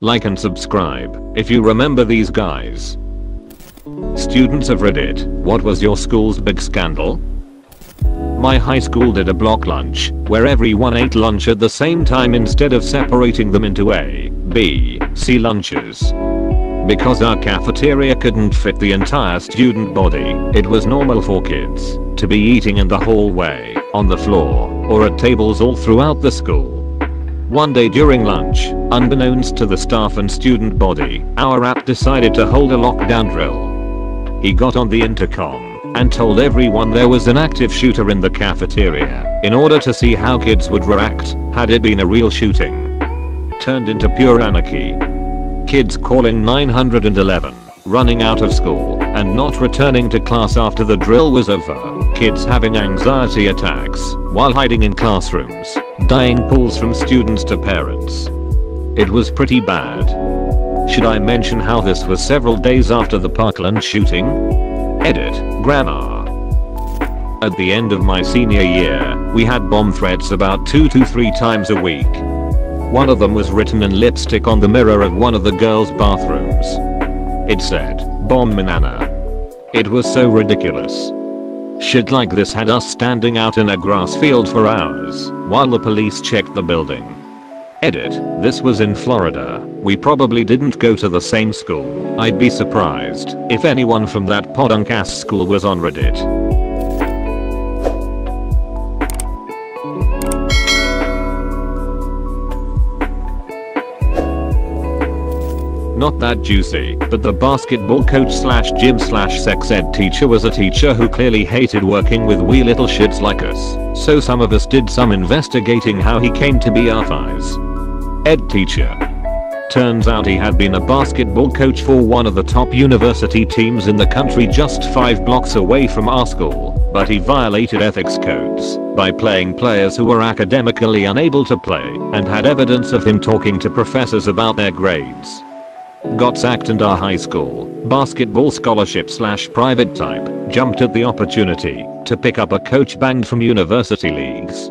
Like and subscribe if you remember these guys. Students of Reddit, what was your school's big scandal? My high school did a block lunch, where everyone ate lunch at the same time instead of separating them into A, B, C lunches. Because our cafeteria couldn't fit the entire student body, it was normal for kids to be eating in the hallway, on the floor, or at tables all throughout the school. One day during lunch, unbeknownst to the staff and student body, our app decided to hold a lockdown drill. He got on the intercom and told everyone there was an active shooter in the cafeteria in order to see how kids would react had it been a real shooting. Turned into pure anarchy. Kids calling 911, running out of school, and not returning to class after the drill was over. Kids having anxiety attacks while hiding in classrooms. Dying pulls from students to parents. It was pretty bad. Should I mention how this was several days after the Parkland shooting? Edit, grammar. At the end of my senior year, we had bomb threats about 2 to 3 times a week. One of them was written in lipstick on the mirror of one of the girls' bathrooms. It said, "Bomb Manana." It was so ridiculous. Shit like this had us standing out in a grass field for hours while the police checked the building. Edit, this was in Florida. We probably didn't go to the same school. I'd be surprised if anyone from that podunk ass school was on Reddit. Not that juicy, but the basketball coach slash gym slash sex ed teacher was a teacher who clearly hated working with wee little shits like us, so some of us did some investigating how he came to be our thighs. Ed teacher. Turns out he had been a basketball coach for one of the top university teams in the country just 5 blocks away from our school, but he violated ethics codes by playing players who were academically unable to play and had evidence of him talking to professors about their grades. Got sacked, and our high school basketball scholarship slash private type jumped at the opportunity to pick up a coach banged from university leagues.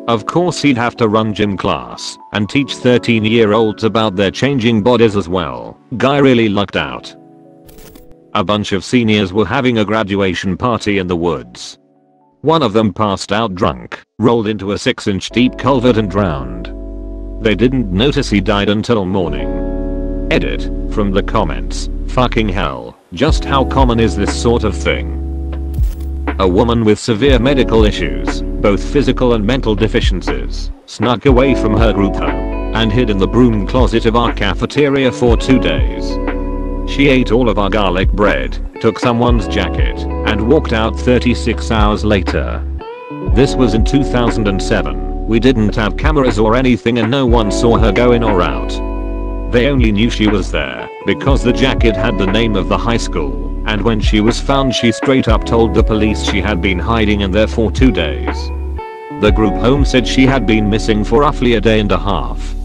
Of course he'd have to run gym class and teach 13-year-olds about their changing bodies as well. Guy really lucked out. A bunch of seniors were having a graduation party in the woods. One of them passed out drunk, rolled into a 6-inch deep culvert and drowned. They didn't notice he died until morning. Edit, from the comments, fucking hell, just how common is this sort of thing? A woman with severe medical issues, both physical and mental deficiencies, snuck away from her group home and hid in the broom closet of our cafeteria for 2 days. She ate all of our garlic bread, took someone's jacket, and walked out 36 hours later. This was in 2007. We didn't have cameras or anything and no one saw her go in or out. They only knew she was there because the jacket had the name of the high school, and when she was found she straight up told the police she had been hiding in there for 2 days. The group home said she had been missing for roughly a day and a half.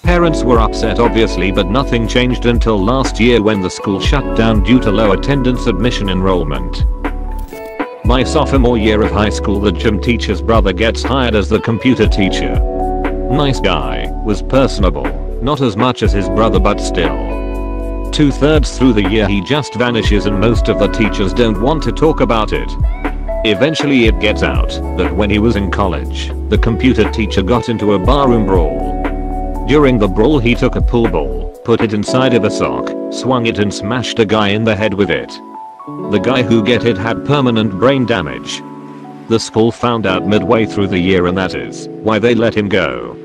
Parents were upset obviously, but nothing changed until last year when the school shut down due to low attendance admission enrollment. My sophomore year of high school, the gym teacher's brother gets hired as the computer teacher. Nice guy, was personable. Not as much as his brother, but still. 2/3 through the year he just vanishes and most of the teachers don't want to talk about it. Eventually it gets out that when he was in college, the computer teacher got into a barroom brawl. During the brawl he took a pool ball, put it inside of a sock, swung it and smashed a guy in the head with it. The guy who got hit had permanent brain damage. The school found out midway through the year and that is why they let him go.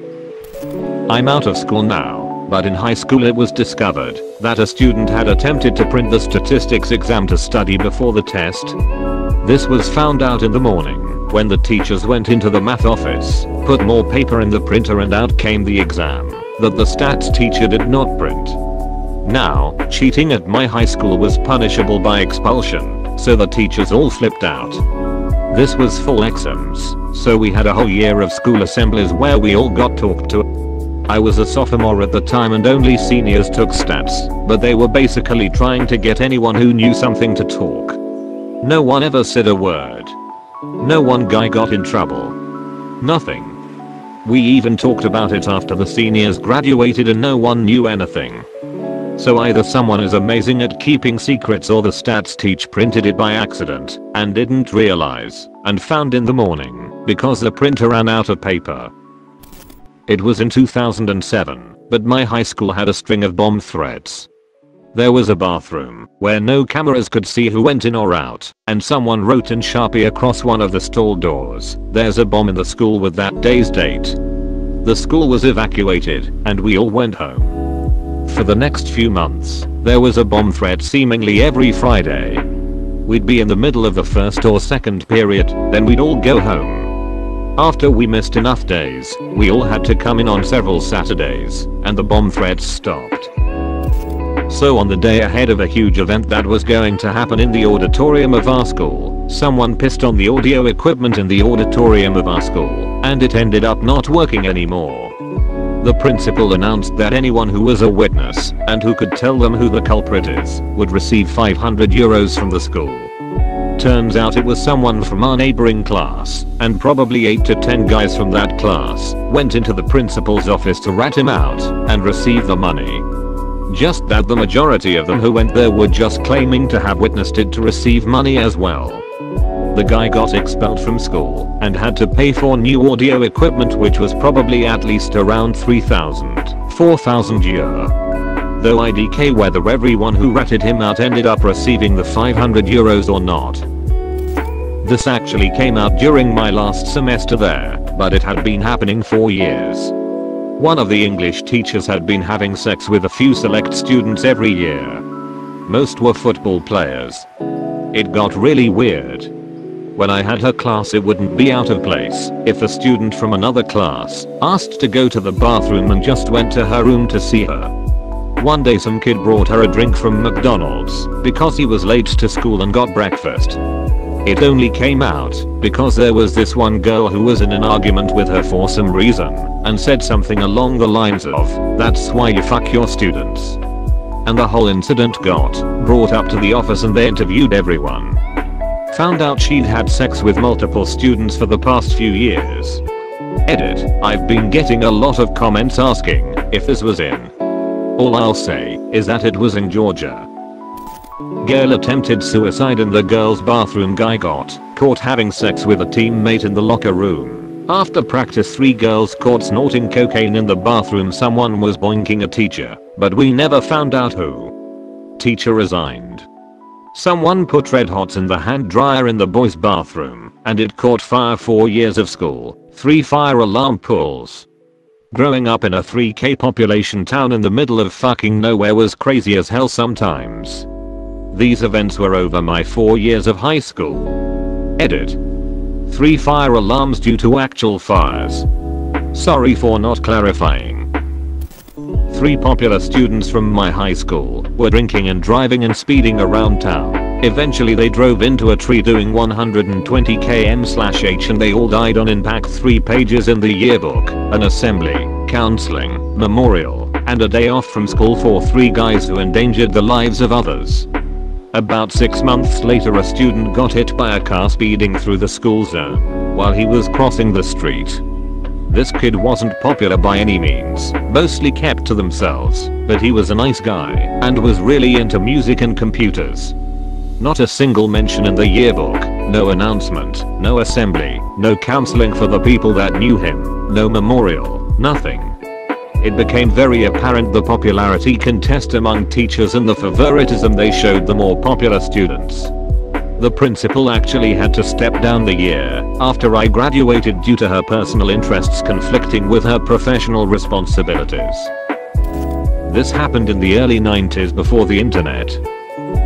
I'm out of school now, but in high school it was discovered that a student had attempted to print the statistics exam to study before the test. This was found out in the morning when the teachers went into the math office, put more paper in the printer, and out came the exam that the stats teacher did not print. Now, cheating at my high school was punishable by expulsion, so the teachers all flipped out. This was full exams, so we had a whole year of school assemblies where we all got talked to. I was a sophomore at the time and only seniors took stats, but they were basically trying to get anyone who knew something to talk. No one ever said a word. No one guy got in trouble. Nothing. We even talked about it after the seniors graduated and no one knew anything. So either someone is amazing at keeping secrets or the stats teacher printed it by accident and didn't realize and found in the morning because the printer ran out of paper. It was in 2007, but my high school had a string of bomb threats. There was a bathroom where no cameras could see who went in or out, and someone wrote in Sharpie across one of the stall doors, "There's a bomb in the school with that day's date." The school was evacuated and we all went home. For the next few months, there was a bomb threat seemingly every Friday. We'd be in the middle of the first or second period, then we'd all go home. After we missed enough days, we all had to come in on several Saturdays, and the bomb threats stopped. So on the day ahead of a huge event that was going to happen in the auditorium of our school, someone pissed on the audio equipment in the auditorium of our school, and it ended up not working anymore. The principal announced that anyone who was a witness and who could tell them who the culprit is would receive 500 euros from the school. Turns out it was someone from our neighboring class, and probably 8 to 10 guys from that class went into the principal's office to rat him out and receive the money. Just that the majority of them who went there were just claiming to have witnessed it to receive money as well. The guy got expelled from school and had to pay for new audio equipment, which was probably at least around 4,000 euro. Though IDK whether everyone who ratted him out ended up receiving the 500 euros or not. This actually came out during my last semester there, but it had been happening for years. One of the English teachers had been having sex with a few select students every year. Most were football players. It got really weird. When I had her class, it wouldn't be out of place if a student from another class asked to go to the bathroom and just went to her room to see her. One day some kid brought her a drink from McDonald's because he was late to school and got breakfast. It only came out because there was this one girl who was in an argument with her for some reason and said something along the lines of, "That's why you fuck your students." And the whole incident got brought up to the office and they interviewed everyone. Found out she'd had sex with multiple students for the past few years. Edit, I've been getting a lot of comments asking if this was in. All I'll say is that it was in Georgia. Girl attempted suicide in the girls' bathroom. Guy got caught having sex with a teammate in the locker room. After practice, 3 girls caught snorting cocaine in the bathroom. Someone was boinking a teacher, but we never found out who. Teacher resigned. Someone put red hots in the hand dryer in the boys' bathroom, and it caught fire. 4 years of school, 3 fire alarm pulls. Growing up in a 3K population town in the middle of fucking nowhere was crazy as hell sometimes. These events were over my 4 years of high school. Edit. 3 fire alarms due to actual fires. Sorry for not clarifying. 3 popular students from my high school were drinking and driving and speeding around town. Eventually they drove into a tree doing 120 km/h and they all died on impact. 3 pages in the yearbook, an assembly, counseling, memorial, and a day off from school for 3 guys who endangered the lives of others. About 6 months later, a student got hit by a car speeding through the school zone while he was crossing the street. This kid wasn't popular by any means, mostly kept to themselves, but he was a nice guy and was really into music and computers. Not a single mention in the yearbook, no announcement, no assembly, no counseling for the people that knew him, no memorial, nothing. It became very apparent the popularity contest among teachers and the favoritism they showed the more popular students. The principal actually had to step down the year after I graduated due to her personal interests conflicting with her professional responsibilities. This happened in the early 90s before the internet.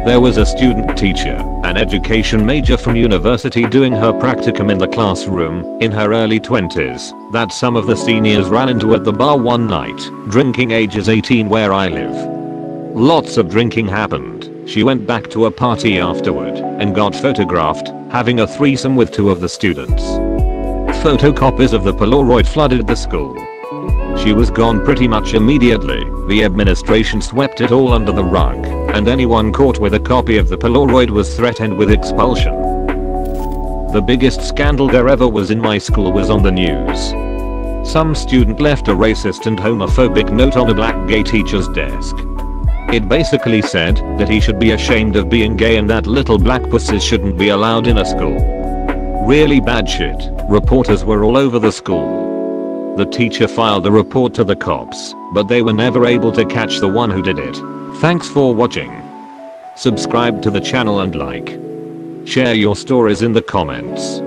There was a student teacher, an education major from university, doing her practicum in the classroom in her early 20s that some of the seniors ran into at the bar one night, drinking, ages 18 where I live. Lots of drinking happened. She went back to a party afterward and got photographed having a threesome with 2 of the students. Photocopies of the Polaroid flooded the school. She was gone pretty much immediately. The administration swept it all under the rug, and anyone caught with a copy of the Polaroid was threatened with expulsion. The biggest scandal there ever was in my school was on the news. Some student left a racist and homophobic note on a black gay teacher's desk. It basically said that he should be ashamed of being gay and that little black pussies shouldn't be allowed in a school. Really bad shit. Reporters were all over the school. The teacher filed the report to the cops, but they were never able to catch the one who did it. Thanks for watching. Subscribe to the channel and like. Share your stories in the comments.